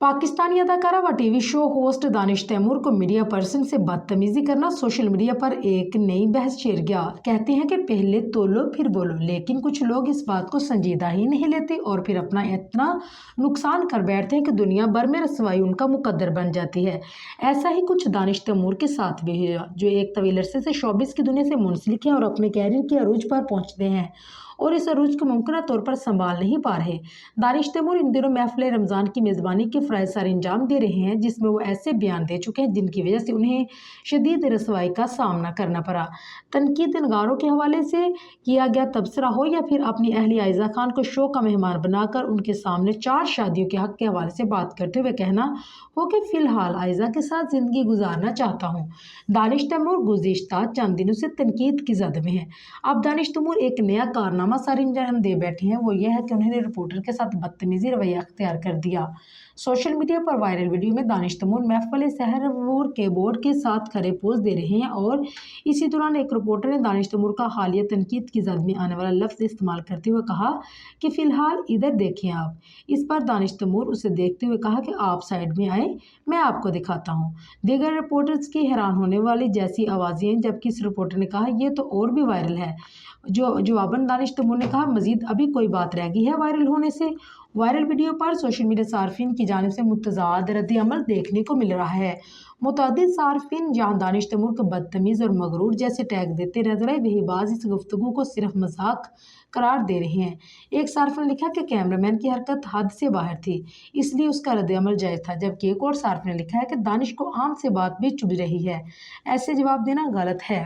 पाकिस्तानी अदाकारा व TV show host Danish Taimur को मीडिया पर्सन से बदतमीजी करना सोशल मीडिया पर एक नई बहस छेड़ गया। कहते हैं कि पहले तोलो फिर बोलो, लेकिन कुछ लोग इस बात को संजीदा ही नहीं लेते और फिर अपना इतना नुकसान कर बैठते हैं कि दुनिया भर में रसवाई उनका मुकद्दर बन जाती है। ऐसा ही कुछ दानिश तैमूर के साथ भी हुआ, जो एक तवील अरसे से शोबिस की दुनिया से मुंसलिक है और अपने कैरियर के अरूज पर पहुंचते हैं और इस अरूज को मुमकिन तौर पर संभाल नहीं पा रहे। दानिश तैमूर इन दिनों महफिल रमज़ान की मेज़बानी के फ़राइज़ सर अंजाम दे रहे हैं, जिसमें वो ऐसे बयान दे चुके हैं जिनकी वजह से उन्हें शदीद रसवाई का सामना करना पड़ा। तनकीद नगारों के हवाले से किया गया तबसरा हो या फिर अपनी अहली आयज़ा खान को शो का मेहमान बनाकर उनके सामने 4 शादियों के हक़ के हवाले से बात करते हुए कहना हो कि फ़िलहाल आयज़ा के साथ ज़िंदगी गुजारना चाहता हूँ। दानिश तैमूर गुज़िश्ता चंद दिनों से तनकीद की ज़द में हैं। अब दानिश तैमूर एक नया कारनामा सर अंजाम दे बैठे हैं। वो ये है कि उन्होंने रिपोर्टर के साथ बदतमीजी रवैया अख्तियार कर दिया। सोशल मीडिया पर वायरल वीडियो में दानिश तैमूर महफिल सहरवूर के बोर्ड के साथ खड़े पोज दे रहे हैं और इसी दौरान एक रिपोर्टर ने दानिश तैमूर का हालिया तनकीद की जद में आने वाला लफ्ज़ इस्तेमाल करते हुए कहा कि फ़िलहाल इधर देखें आप। इस पर दानिश तैमूर उसे देखते हुए कहा कि आप साइड में आए, मैं आपको दिखाता हूँ। दीगर रिपोर्टर्स की हैरान होने वाली जैसी आवाज़ें हैं, जबकि इस रिपोर्टर ने कहा यह तो और भी वायरल है। जवाबन दानिश तैमूर ने कहा मजीद अभी कोई बात रह गई है वायरल होने से। वायरल वीडियो पर सोशल मीडिया सार्फिन की जानिब से मुतज़ाद रद्द अमल देखने को मिल रहा है। मुतअद्दिद सार्फिन जहाँ दानिश तैमूर को बदतमीज़ और मगरूर जैसे टैग देते नजर आए, वही बाज़ इस गुफ्तगू को सिर्फ मजाक करार दे रहे हैं। एक सार्फिन ने लिखा कि कैमरामैन की हरकत हद से बाहर थी, इसलिए उसका रद्द अमल जायज़ था, जबकि एक और सार्फिन ने लिखा है कि दानिश को आम से बात भी चुभ रही है, ऐसे जवाब देना गलत है।